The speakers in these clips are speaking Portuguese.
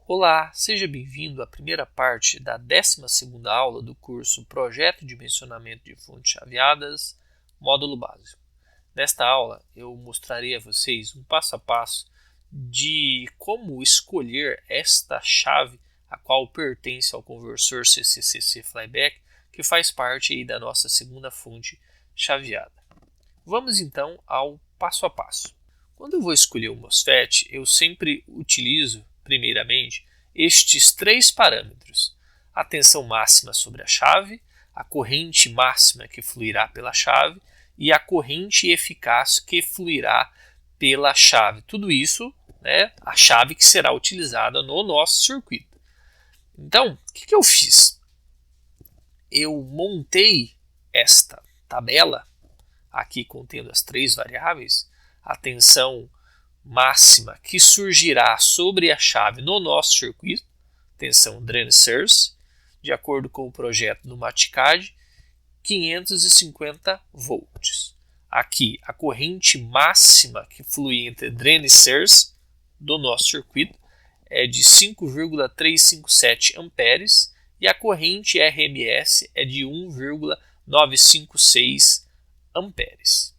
Olá, seja bem-vindo à primeira parte da 12ª aula do curso Projeto de Dimensionamento de Fontes Chaveadas, módulo básico. Nesta aula, eu mostrarei a vocês um passo a passo de como escolher esta chave, a qual pertence ao conversor CCCC Flyback, que faz parte aí da nossa segunda fonte chaveada. Vamos então ao passo a passo. Quando eu vou escolher o MOSFET, eu sempre utilizo, primeiramente, estes três parâmetros: a tensão máxima sobre a chave, a corrente máxima que fluirá pela chave e a corrente eficaz que fluirá pela chave. Tudo isso, a chave que será utilizada no nosso circuito. Então, o que eu fiz? Eu montei esta tabela, aqui contendo as três variáveis, a tensão máxima que surgirá sobre a chave no nosso circuito, tensão drain source, de acordo com o projeto do Maticad, 550 volts. Aqui, a corrente máxima que flui entre drain e source do nosso circuito é de 5,357 amperes e a corrente RMS é de 1,956 amperes.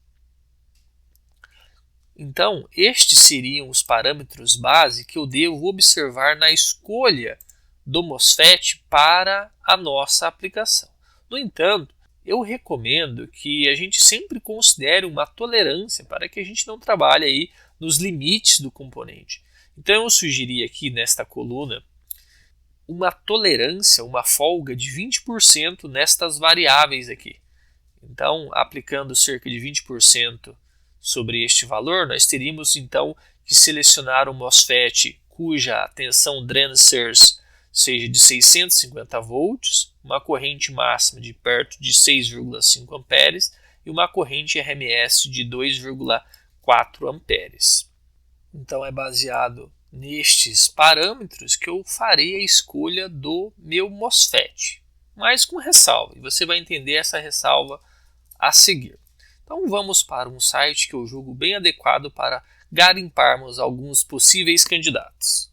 Então, estes seriam os parâmetros base que eu devo observar na escolha do MOSFET para a nossa aplicação. No entanto, eu recomendo que a gente sempre considere uma tolerância para que a gente não trabalhe aí nos limites do componente. Então, eu sugeri aqui nesta coluna uma tolerância, uma folga de 20% nestas variáveis aqui. Então, aplicando cerca de 20% sobre este valor, nós teríamos então que selecionar um MOSFET cuja tensão drain source seja de 650 volts, uma corrente máxima de perto de 6,5 amperes e uma corrente RMS de 2,4 amperes. Então é baseado nestes parâmetros que eu farei a escolha do meu MOSFET, mas com ressalva, e você vai entender essa ressalva a seguir. Então vamos para um site que eu julgo bem adequado para garimparmos alguns possíveis candidatos.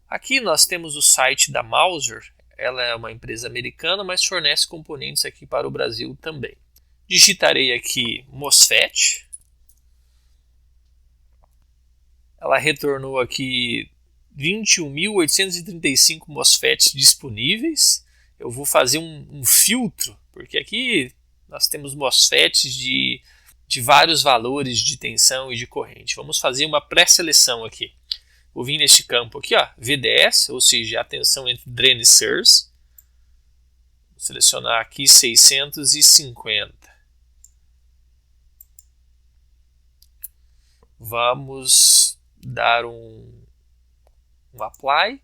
Aqui nós temos o site da Mouser. Ela é uma empresa americana, mas fornece componentes aqui para o Brasil também. Digitarei aqui MOSFET. Ela retornou aqui 21.835 MOSFETs disponíveis. Eu vou fazer um filtro, porque aqui nós temos MOSFETs de vários valores de tensão e de corrente. Vamos fazer uma pré-seleção aqui. Vou vir neste campo aqui, ó, VDS, ou seja, a tensão entre drain e source. Vou selecionar aqui 650. Vamos dar um apply.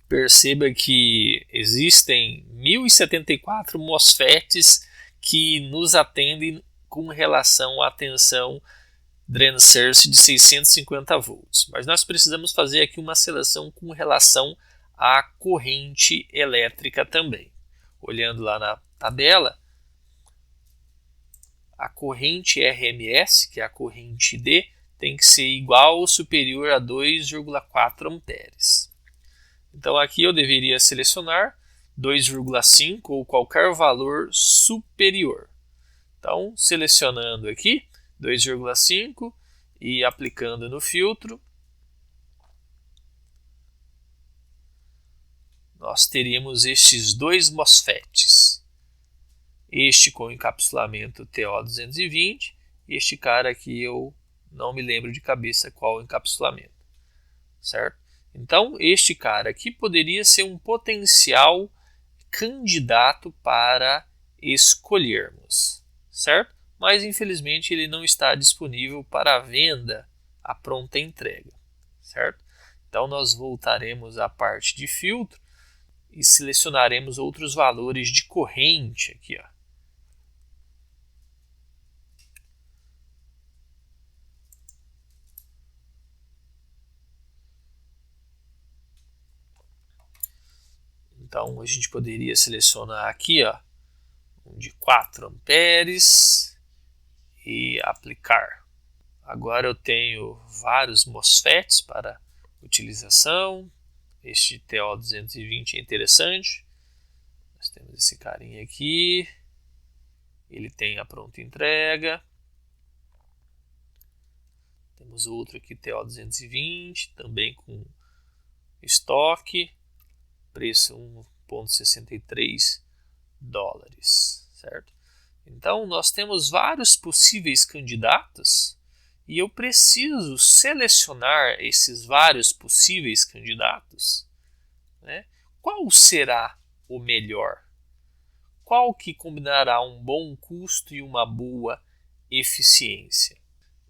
Perceba que existem 1074 MOSFETs que nos atendem com relação à tensão drain source de 650 volts. Mas nós precisamos fazer aqui uma seleção com relação à corrente elétrica também. Olhando lá na tabela, a corrente RMS, que é a corrente D, tem que ser igual ou superior a 2,4 amperes. Então aqui eu deveria selecionar 2,5 ou qualquer valor superior. Então, selecionando aqui 2,5 e aplicando no filtro, nós teríamos estes dois MOSFETs. Este com encapsulamento TO220 e este cara aqui eu não me lembro de cabeça qual o encapsulamento, certo? Então, este cara aqui poderia ser um potencial candidato para escolhermos, certo? Mas, infelizmente, ele não está disponível para venda à pronta entrega, certo? Então, nós voltaremos à parte de filtro e selecionaremos outros valores de corrente aqui, ó. Então, a gente poderia selecionar aqui, ó, um de 4 amperes e aplicar. Agora eu tenho vários MOSFETs para utilização. Este TO220 é interessante. Nós temos esse carinha aqui. Ele tem a pronta entrega. Temos outro aqui, TO220, também com estoque. Preço 1,63 dólares, certo? Então, nós temos vários possíveis candidatos e eu preciso selecionar esses vários possíveis candidatos, né? Qual será o melhor? Qual que combinará um bom custo e uma boa eficiência?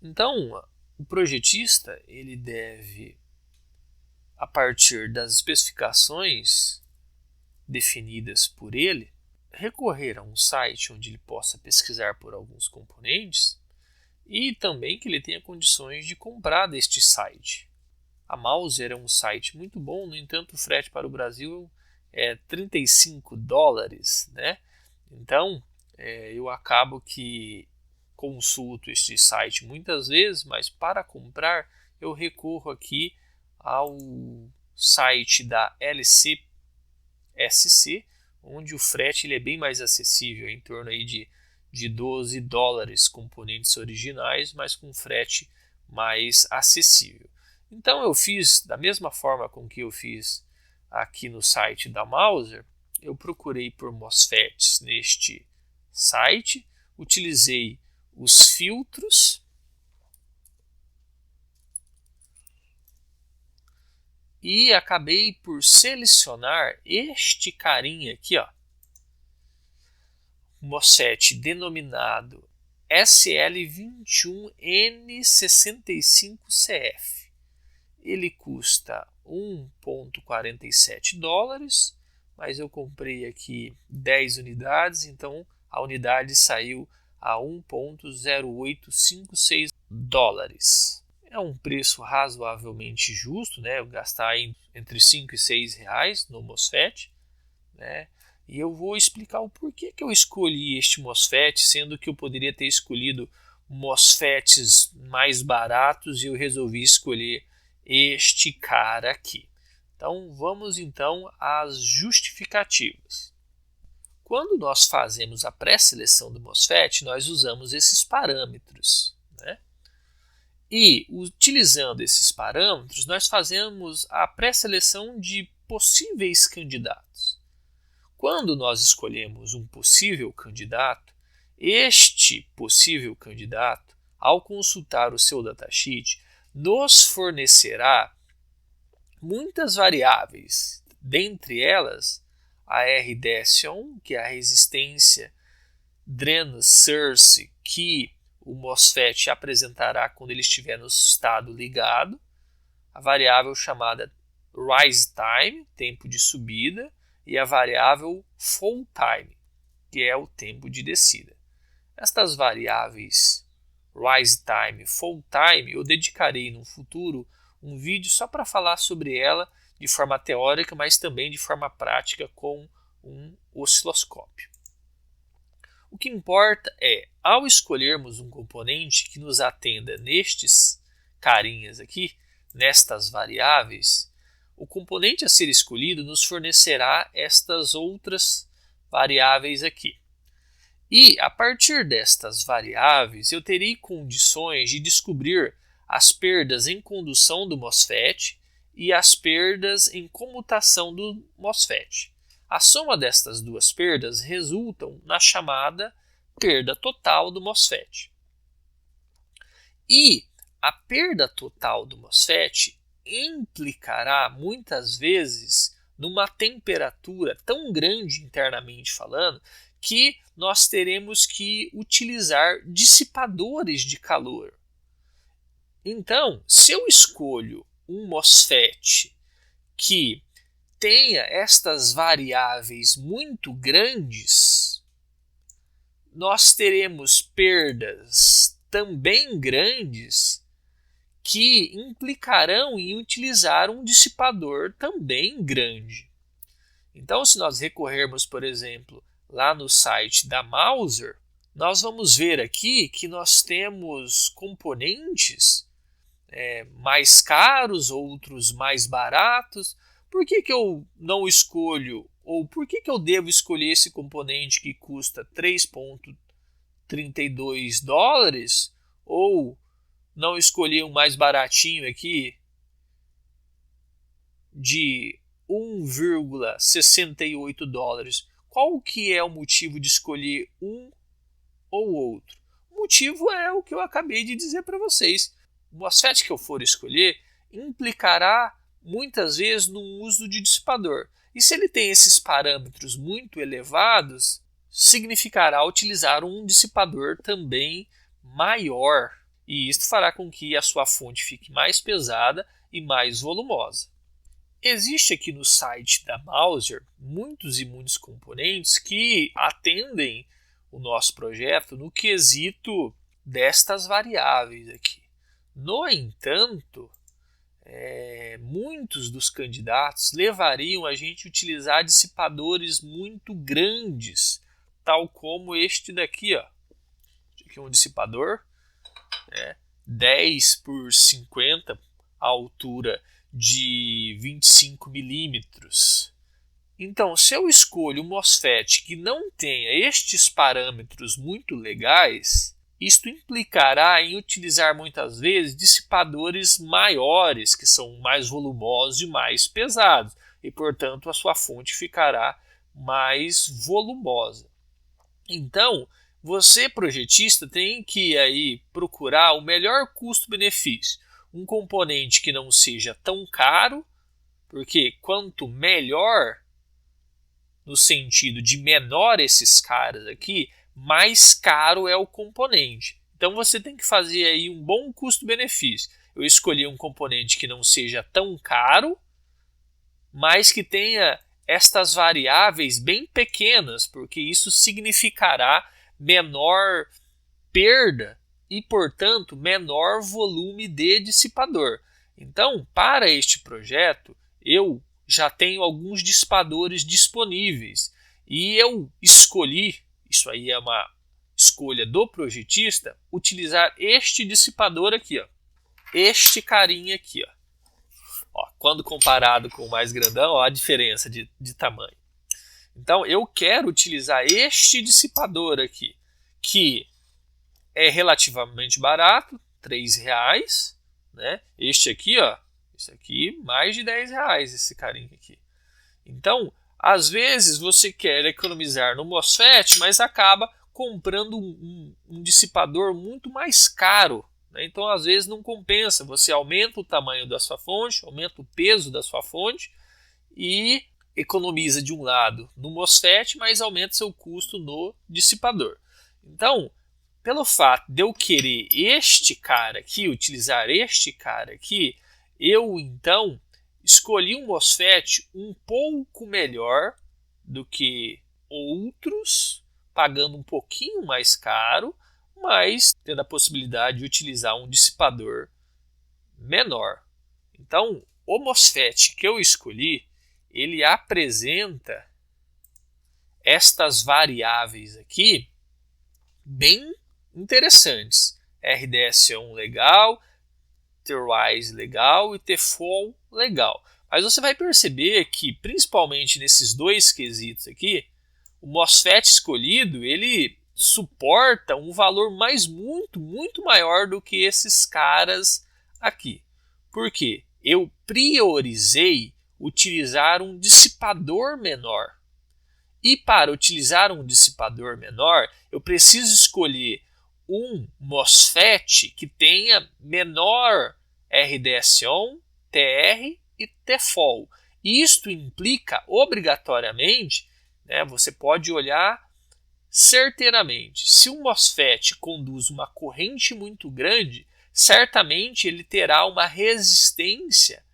Então, o projetista ele deve, a partir das especificações definidas por ele, recorrer a um site onde ele possa pesquisar por alguns componentes e também que ele tenha condições de comprar deste site. A Mouser é um site muito bom, no entanto o frete para o Brasil é 35 dólares, né? Então eu acabo que consulto este site muitas vezes, mas para comprar eu recorro aqui ao site da LCSC, onde o frete ele é bem mais acessível, em torno aí de 12 dólares componentes originais, mas com frete mais acessível. Então eu fiz da mesma forma com que eu fiz aqui no site da Mouser, eu procurei por MOSFETs neste site, utilizei os filtros e acabei por selecionar este carinha aqui, ó, MOSFET denominado SL21N65CF. Ele custa 1,47 dólares, mas eu comprei aqui 10 unidades, então a unidade saiu a 1,0856 dólares. É um preço razoavelmente justo, né? Eu gastar entre 5 e 6 reais no MOSFET, né? E eu vou explicar o porquê que eu escolhi este MOSFET, sendo que eu poderia ter escolhido MOSFETs mais baratos e eu resolvi escolher este cara aqui. Então vamos então às justificativas. Quando nós fazemos a pré-seleção do MOSFET, nós usamos esses parâmetros, né? E utilizando esses parâmetros, nós fazemos a pré-seleção de possíveis candidatos. Quando nós escolhemos um possível candidato, este possível candidato, ao consultar o seu datasheet, nos fornecerá muitas variáveis, dentre elas a RDS1, que é a resistência dreno-source que o MOSFET apresentará quando ele estiver no estado ligado, a variável chamada rise time, tempo de subida, e a variável fall time, que é o tempo de descida. Estas variáveis rise time e fall time eu dedicarei no futuro um vídeo só para falar sobre ela de forma teórica, mas também de forma prática com um osciloscópio. O que importa é, ao escolhermos um componente que nos atenda nestes carinhas aqui, nestas variáveis, o componente a ser escolhido nos fornecerá estas outras variáveis aqui. E a partir destas variáveis eu terei condições de descobrir as perdas em condução do MOSFET e as perdas em comutação do MOSFET. A soma destas duas perdas resultam na chamada perda total do MOSFET. E a perda total do MOSFET implicará muitas vezes numa temperatura tão grande internamente falando que nós teremos que utilizar dissipadores de calor. Então, se eu escolho um MOSFET que tenha estas variáveis muito grandes, nós teremos perdas também grandes que implicarão em utilizar um dissipador também grande. Então, se nós recorrermos, por exemplo, lá no site da Mouser, nós vamos ver aqui que nós temos componentes mais caros, outros mais baratos. Por que eu não escolho, ou por que eu devo escolher esse componente que custa 3,32 dólares, ou não escolher um mais baratinho aqui de 1,68 dólares? Qual que é o motivo de escolher um ou outro? O motivo é o que eu acabei de dizer para vocês. O MOSFET que eu for escolher implicará muitas vezes no uso de dissipador. E se ele tem esses parâmetros muito elevados, significará utilizar um dissipador também maior. E isto fará com que a sua fonte fique mais pesada e mais volumosa. Existe aqui no site da Mouser muitos e muitos componentes que atendem o nosso projeto no quesito destas variáveis aqui. No entanto, muitos dos candidatos levariam a gente a utilizar dissipadores muito grandes, tal como este daqui. Aqui é um dissipador 10 por 50, a altura de 25 milímetros. Então, se eu escolho um MOSFET que não tenha estes parâmetros muito legais, isto implicará em utilizar muitas vezes dissipadores maiores, que são mais volumosos e mais pesados, e portanto a sua fonte ficará mais volumosa. Então, você, projetista, tem que aí procurar o melhor custo-benefício. Um componente que não seja tão caro, porque quanto melhor, no sentido de menor esses caras aqui, mais caro é o componente. Então você tem que fazer aí um bom custo-benefício. Eu escolhi um componente que não seja tão caro, mas que tenha estas variáveis bem pequenas, porque isso significará menor perda e, portanto, menor volume de dissipador. Então, para este projeto, eu já tenho alguns dissipadores disponíveis e eu escolhi, isso aí é uma escolha do projetista, utilizar este dissipador aqui, este carinha aqui. Quando comparado com o mais grandão, a diferença de tamanho. Então, eu quero utilizar este dissipador aqui, que é relativamente barato, R$3, né? Este aqui, esse aqui, mais de R$10, esse carinha aqui. Então, às vezes você quer economizar no MOSFET, mas acaba comprando um dissipador muito mais caro. Então, às vezes não compensa. Você aumenta o tamanho da sua fonte, aumenta o peso da sua fonte e economiza de um lado no MOSFET, mas aumenta seu custo no dissipador. Então, pelo fato de eu querer este cara aqui, utilizar este cara aqui, eu então escolhi um MOSFET um pouco melhor do que outros, pagando um pouquinho mais caro, mas tendo a possibilidade de utilizar um dissipador menor. Então, o MOSFET que eu escolhi, ele apresenta estas variáveis aqui bem interessantes. RDS1 legal, T-Rise legal e T-Fall legal. Mas você vai perceber que, principalmente nesses dois quesitos aqui, o MOSFET escolhido, ele suporta um valor muito maior do que esses caras aqui. Por quê? Eu priorizei utilizar um dissipador menor. E para utilizar um dissipador menor, eu preciso escolher um MOSFET que tenha menor RDS-on, TR e TFOL. Isto implica obrigatoriamente, você pode olhar certeiramente, se um MOSFET conduz uma corrente muito grande, certamente ele terá uma resistência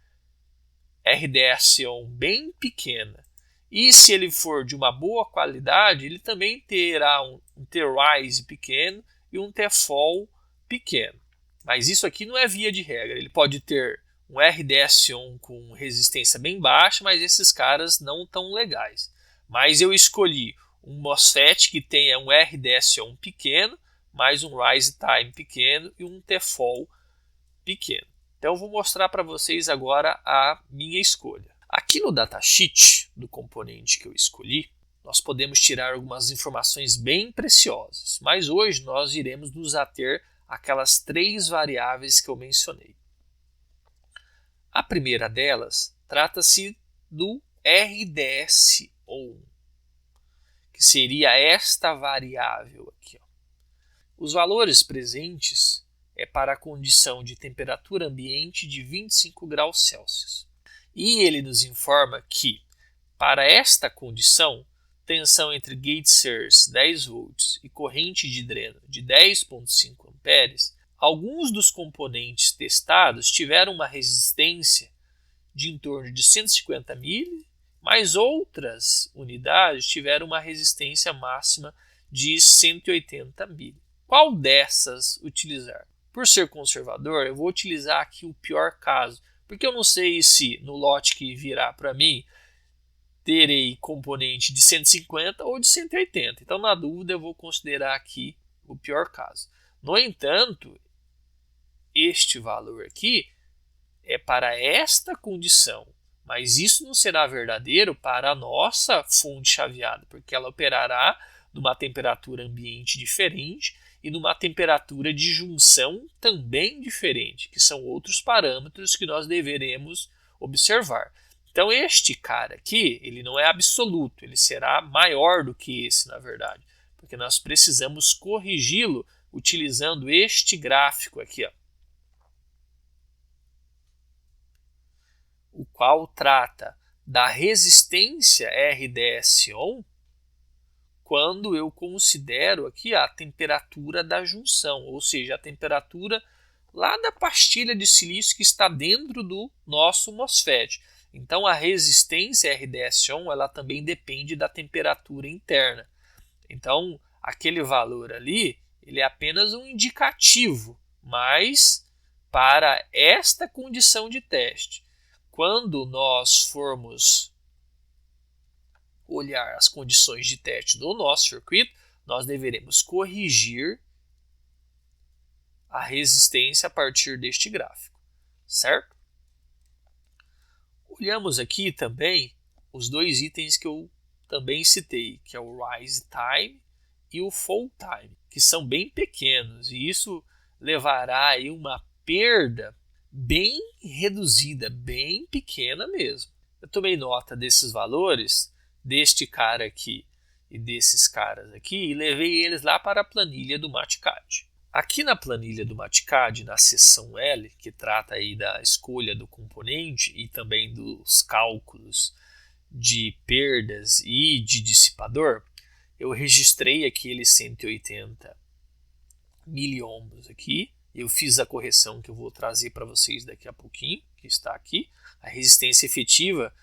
RDS-on bem pequena. E se ele for de uma boa qualidade, ele também terá um T-Rise pequeno e um T-Fall pequeno. Mas isso aqui não é via de regra. Ele pode ter um RDS-on com resistência bem baixa, mas esses caras não tão legais. Mas eu escolhi um MOSFET que tenha um RDS(on) pequeno, mais um Rise Time pequeno e um TFOL pequeno. Então eu vou mostrar para vocês agora a minha escolha. Aqui no datasheet do componente que eu escolhi, nós podemos tirar algumas informações bem preciosas, mas hoje nós iremos nos ater àquelas 3 variáveis que eu mencionei. A primeira delas trata-se do RDS(on), que seria esta variável aqui. Os valores presentes é para a condição de temperatura ambiente de 25 graus Celsius. E ele nos informa que, para esta condição, tensão entre gate source 10 volts e corrente de dreno de 10,5 amperes, alguns dos componentes testados tiveram uma resistência de em torno de 150 mili, mas outras unidades tiveram uma resistência máxima de 180 mili. Qual dessas utilizar? Por ser conservador, eu vou utilizar aqui o pior caso, porque eu não sei se no lote que virá para mim terei componente de 150 ou de 180. Então, na dúvida, eu vou considerar aqui o pior caso. No entanto, este valor aqui é para esta condição, mas isso não será verdadeiro para a nossa fonte chaveada, porque ela operará numa temperatura ambiente diferente e numa temperatura de junção também diferente, que são outros parâmetros que nós deveremos observar. Então este cara aqui, ele não é absoluto, ele será maior do que esse, na verdade, porque nós precisamos corrigi-lo utilizando este gráfico aqui, ó, o qual trata da resistência RDS(on) quando eu considero aqui a temperatura da junção, ou seja, a temperatura lá da pastilha de silício que está dentro do nosso MOSFET. Então a resistência RDS(on) ela também depende da temperatura interna. Então aquele valor ali ele é apenas um indicativo, mas para esta condição de teste, quando nós formos olhar as condições de teste do nosso circuito, nós deveremos corrigir a resistência a partir deste gráfico, certo? Olhamos aqui também os 2 itens que eu também citei, que é o Rise Time e o Fall Time, que são bem pequenos, e isso levará aí uma perda bem reduzida, bem pequena mesmo. Eu tomei nota desses valores, deste cara aqui e desses caras aqui, e levei eles lá para a planilha do MATCAD. Aqui na planilha do MATCAD, na seção L, que trata aí da escolha do componente e também dos cálculos de perdas e de dissipador, eu registrei aqueles 180 miliohms aqui. Eu fiz a correção que eu vou trazer para vocês daqui a pouquinho, que está aqui. A resistência efetiva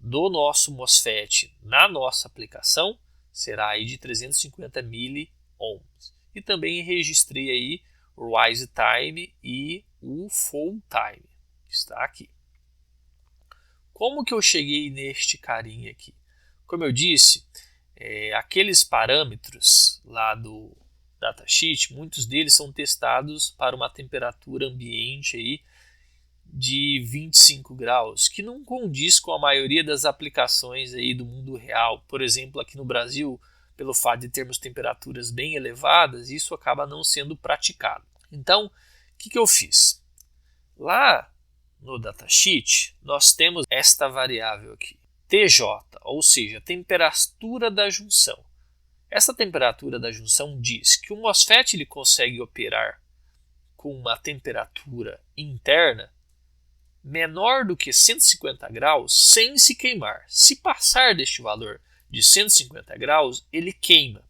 do nosso MOSFET na nossa aplicação será aí de 350 miliohms. E também registrei aí o Rise Time e o Fall Time, que está aqui. Como que eu cheguei neste carinha aqui? Como eu disse, aqueles parâmetros lá do datasheet, muitos deles são testados para uma temperatura ambiente aí de 25 graus, que não condiz com a maioria das aplicações aí do mundo real. Por exemplo, aqui no Brasil, pelo fato de termos temperaturas bem elevadas, isso acaba não sendo praticado. Então, o que eu fiz? Lá no datasheet, nós temos esta variável aqui, TJ, ou seja, temperatura da junção. Essa temperatura da junção diz que o MOSFET ele consegue operar com uma temperatura interna menor do que 150 graus sem se queimar. Se passar deste valor de 150 graus, ele queima.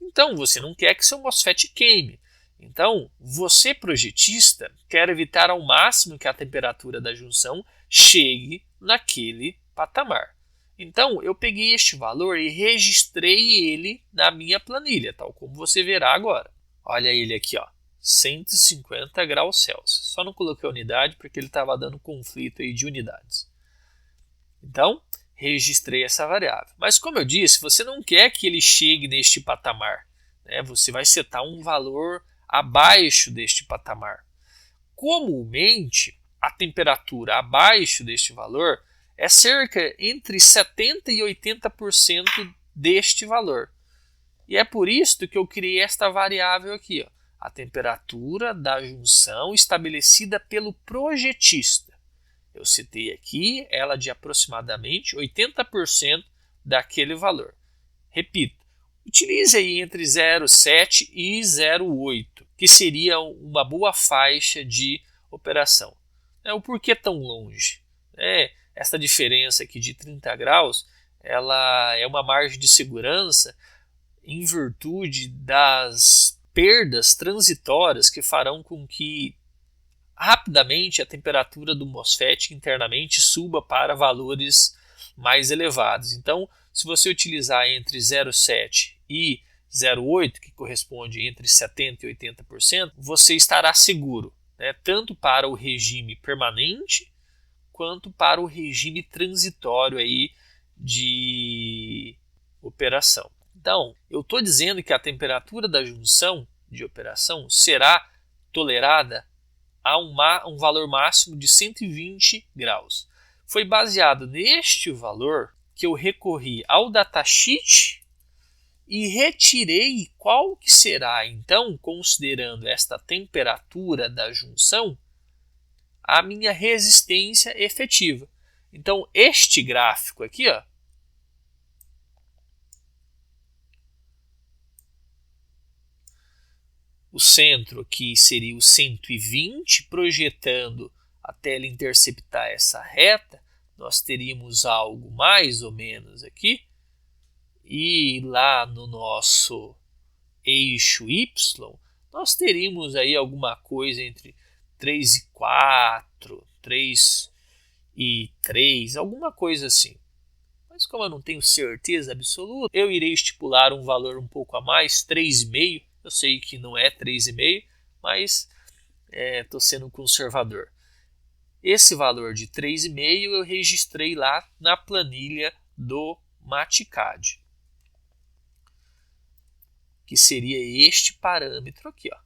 Então, você não quer que seu MOSFET queime. Então, você, projetista, quer evitar ao máximo que a temperatura da junção chegue naquele patamar. Então, eu peguei este valor e registrei ele na minha planilha, tal como você verá agora. Olha ele aqui, ó, 150 graus Celsius. Só não coloquei a unidade porque ele estava dando conflito aí de unidades. Então, registrei essa variável. Mas como eu disse, você não quer que ele chegue neste patamar, né? Você vai setar um valor abaixo deste patamar. Comumente, a temperatura abaixo deste valor é cerca entre 70% e 80% deste valor. E é por isso que eu criei esta variável aqui, ó, a temperatura da junção estabelecida pelo projetista. Eu citei aqui ela de aproximadamente 80% daquele valor. Repito, utilize aí entre 0,7 e 0,8, que seria uma boa faixa de operação. O porquê tão longe? Essa diferença aqui de 30 graus ela é uma margem de segurança em virtude das perdas transitórias que farão com que rapidamente a temperatura do MOSFET internamente suba para valores mais elevados. Então, se você utilizar entre 0,7 e 0,8, que corresponde entre 70% e 80%, você estará seguro, né, tanto para o regime permanente quanto para o regime transitório aí de operação. Então, eu estou dizendo que a temperatura da junção de operação será tolerada a um valor máximo de 120 graus. Foi baseado neste valor que eu recorri ao datasheet e retirei qual que será, então, considerando esta temperatura da junção, a minha resistência efetiva. Então, este gráfico aqui, ó, o centro aqui seria o 120, projetando até ele interceptar essa reta, nós teríamos algo mais ou menos aqui, e lá no nosso eixo Y, nós teríamos aí alguma coisa entre 3 e 4, 3 e 3, alguma coisa assim. Mas como eu não tenho certeza absoluta, eu irei estipular um valor um pouco a mais, 3,5. Eu sei que não é 3,5, mas estou sendo conservador. Esse valor de 3,5 eu registrei lá na planilha do Maticad, que seria este parâmetro aqui, ó.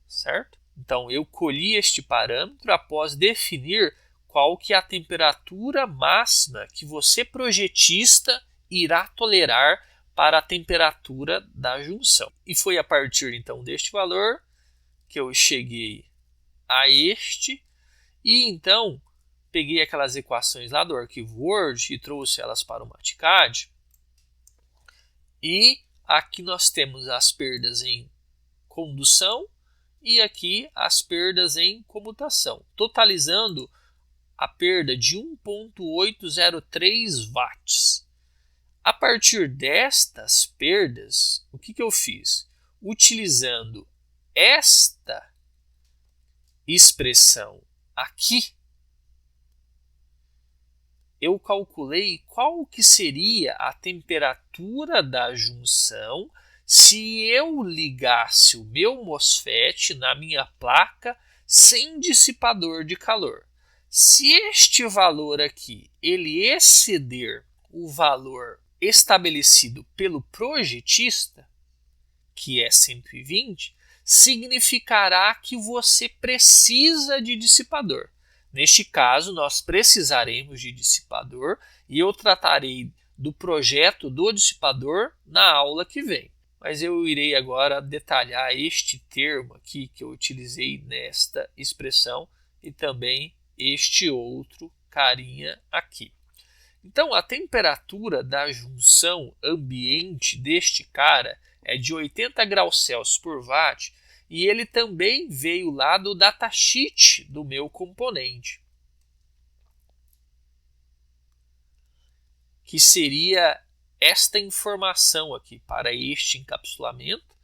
Certo? Então eu colhi este parâmetro após definir qual que é a temperatura máxima que você projetista irá tolerar para a temperatura da junção. E foi a partir então deste valor que eu cheguei a este, e então peguei aquelas equações lá do arquivo Word e trouxe elas para o Maticad. E aqui nós temos as perdas em condução e aqui as perdas em comutação, totalizando a perda de 1,803 watts. A partir destas perdas, o que eu fiz? Utilizando esta expressão aqui, eu calculei qual que seria a temperatura da junção se eu ligasse o meu MOSFET na minha placa sem dissipador de calor. Se este valor aqui ele exceder o valor estabelecido pelo projetista, que é 120, significará que você precisa de dissipador. Neste caso, nós precisaremos de dissipador e eu tratarei do projeto do dissipador na aula que vem. Mas eu irei agora detalhar este termo aqui que eu utilizei nesta expressão e também este outro carinha aqui. Então, a temperatura da junção ambiente deste cara é de 80 graus Celsius por watt e ele também veio lá do datasheet do meu componente, que seria esta informação aqui, para este encapsulamento,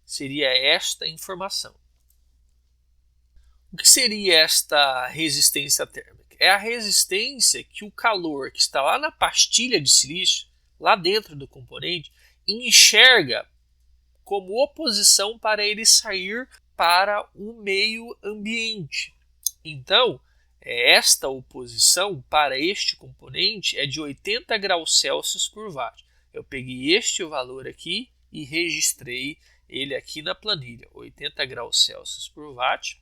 seria esta informação. O que seria esta resistência térmica? É a resistência que o calor que está lá na pastilha de silício, lá dentro do componente, enxerga como oposição para ele sair para o meio ambiente. Então, esta oposição para este componente é de 80 graus Celsius por watt. Eu peguei este valor aqui e registrei ele aqui na planilha, 80 graus Celsius por watt.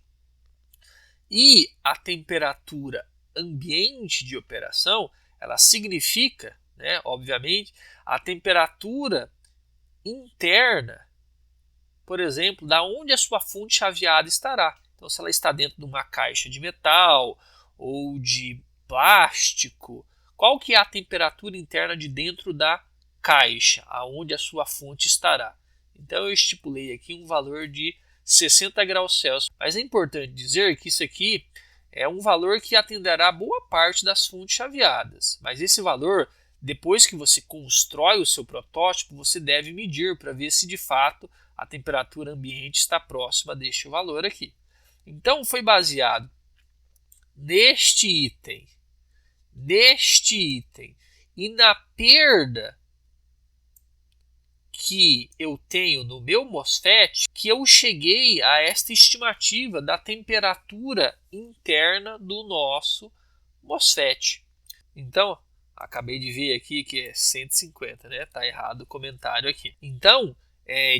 E a temperatura ambiente de operação, ela significa, obviamente, a temperatura interna, por exemplo, da onde a sua fonte chaveada estará. Então, se ela está dentro de uma caixa de metal ou de plástico, qual que é a temperatura interna de dentro da caixa, aonde a sua fonte estará? Então, eu estipulei aqui um valor de 60 graus Celsius. Mas é importante dizer que isso aqui é um valor que atenderá boa parte das fontes chaveadas. Mas esse valor, depois que você constrói o seu protótipo, você deve medir para ver se de fato a temperatura ambiente está próxima deste valor aqui. Então, foi baseado neste item e na perda que eu tenho no meu MOSFET que eu cheguei a esta estimativa da temperatura interna do nosso MOSFET. Então, acabei de ver aqui que é 150, né? Tá errado o comentário aqui. Então,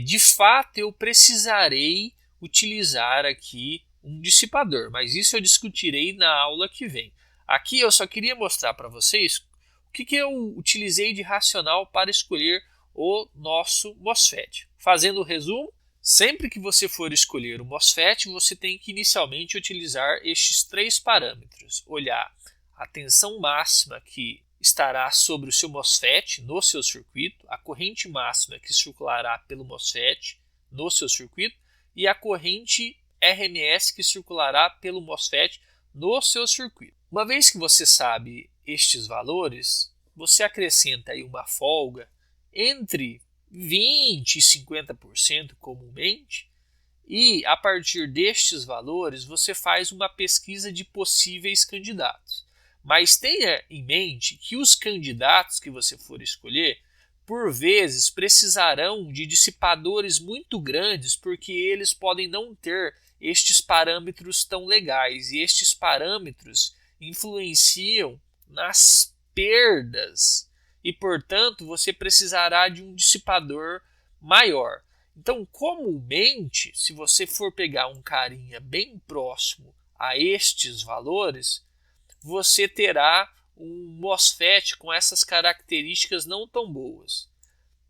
de fato, eu precisarei utilizar aqui um dissipador, mas isso eu discutirei na aula que vem. Aqui eu só queria mostrar para vocês o que eu utilizei de racional para escolher o nosso MOSFET. Fazendo o resumo, sempre que você for escolher o MOSFET, você tem que inicialmente utilizar estes 3 parâmetros. Olhar a tensão máxima que estará sobre o seu MOSFET no seu circuito, a corrente máxima que circulará pelo MOSFET no seu circuito e a corrente RMS que circulará pelo MOSFET no seu circuito. Uma vez que você sabe estes valores, você acrescenta aí uma folga entre 20% e 50% comumente, e a partir destes valores você faz uma pesquisa de possíveis candidatos. Mas tenha em mente que os candidatos que você for escolher, por vezes, precisarão de dissipadores muito grandes, porque eles podem não ter estes parâmetros tão legais, e estes parâmetros influenciam nas perdas, e, portanto, você precisará de um dissipador maior. Então, comumente, se você for pegar um carinha bem próximo a estes valores, você terá um MOSFET com essas características não tão boas.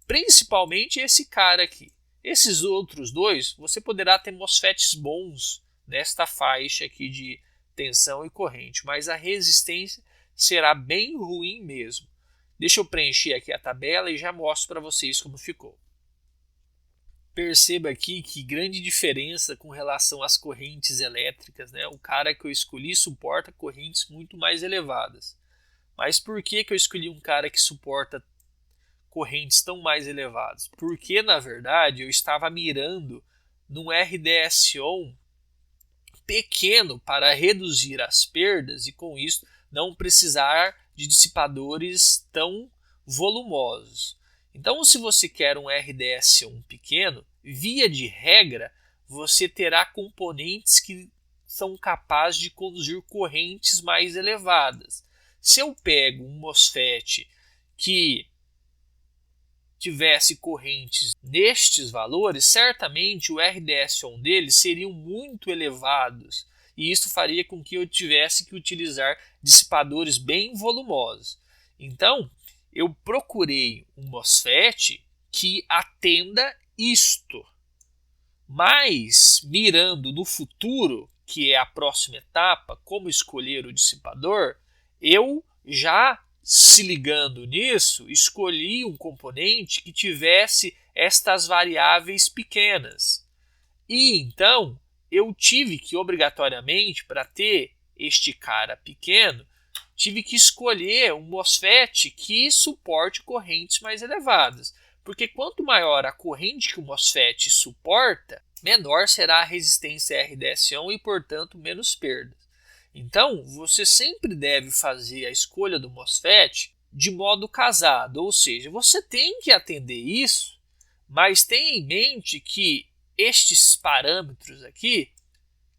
Principalmente esse cara aqui. Esses outros dois, você poderá ter MOSFETs bons nesta faixa aqui de tensão e corrente, mas a resistência será bem ruim mesmo. Deixa eu preencher aqui a tabela e já mostro para vocês como ficou. Perceba aqui que grande diferença com relação às correntes elétricas, né? O cara que eu escolhi suporta correntes muito mais elevadas. Mas por que eu escolhi um cara que suporta correntes tão mais elevadas? Porque, na verdade, eu estava mirando num RDS-on pequeno para reduzir as perdas e, com isso, não precisar de dissipadores tão volumosos. Então, se você quer um RDS-on pequeno, via de regra, você terá componentes que são capazes de conduzir correntes mais elevadas. Se eu pego um MOSFET que tivesse correntes nestes valores, certamente o RDS-on deles seriam muito elevados, e isso faria com que eu tivesse que utilizar dissipadores bem volumosos. Então, eu procurei um MOSFET que atenda isto. Mas, mirando no futuro, que é a próxima etapa, como escolher o dissipador, eu já, se ligando nisso, escolhi um componente que tivesse estas variáveis pequenas. E então, eu tive que, obrigatoriamente, para ter este cara pequeno, tive que escolher um MOSFET que suporte correntes mais elevadas. Porque quanto maior a corrente que o MOSFET suporta, menor será a resistência RDS-on e, portanto, menos perdas. Então, você sempre deve fazer a escolha do MOSFET de modo casado, ou seja, você tem que atender isso, mas tenha em mente que estes parâmetros aqui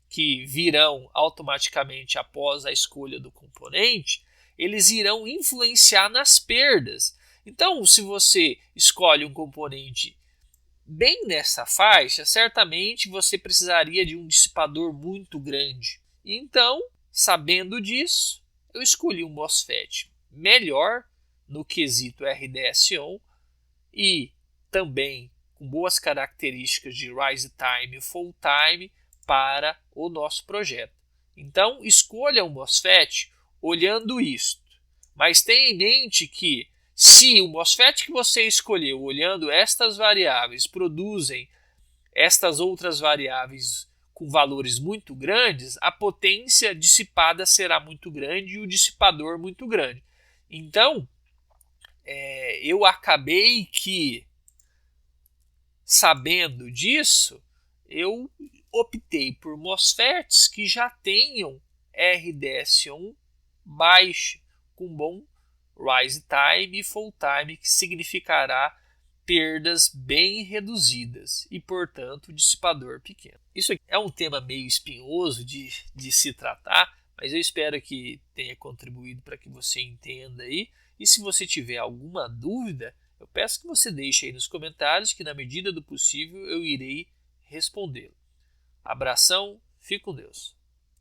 que virão automaticamente após a escolha do componente, eles irão influenciar nas perdas. Então, se você escolhe um componente bem nessa faixa, certamente você precisaria de um dissipador muito grande. Então, sabendo disso, eu escolhi um MOSFET melhor no quesito RDS(on) e também com boas características de rise time e fall time para o nosso projeto. Então, escolha um MOSFET olhando isto. Mas tenha em mente que se o MOSFET que você escolheu olhando estas variáveis produzem estas outras variáveis com valores muito grandes, a potência dissipada será muito grande e o dissipador muito grande. Então, eu acabei que, sabendo disso, eu optei por MOSFETs que já tenham RDS(on) baixo, com bom rise time e fall time, que significará perdas bem reduzidas e, portanto, dissipador pequeno. Isso aqui é um tema meio espinhoso de se tratar, mas eu espero que tenha contribuído para que você entenda aí. E se você tiver alguma dúvida, eu peço que você deixe aí nos comentários, que na medida do possível eu irei respondê-lo. Abração, fique com Deus.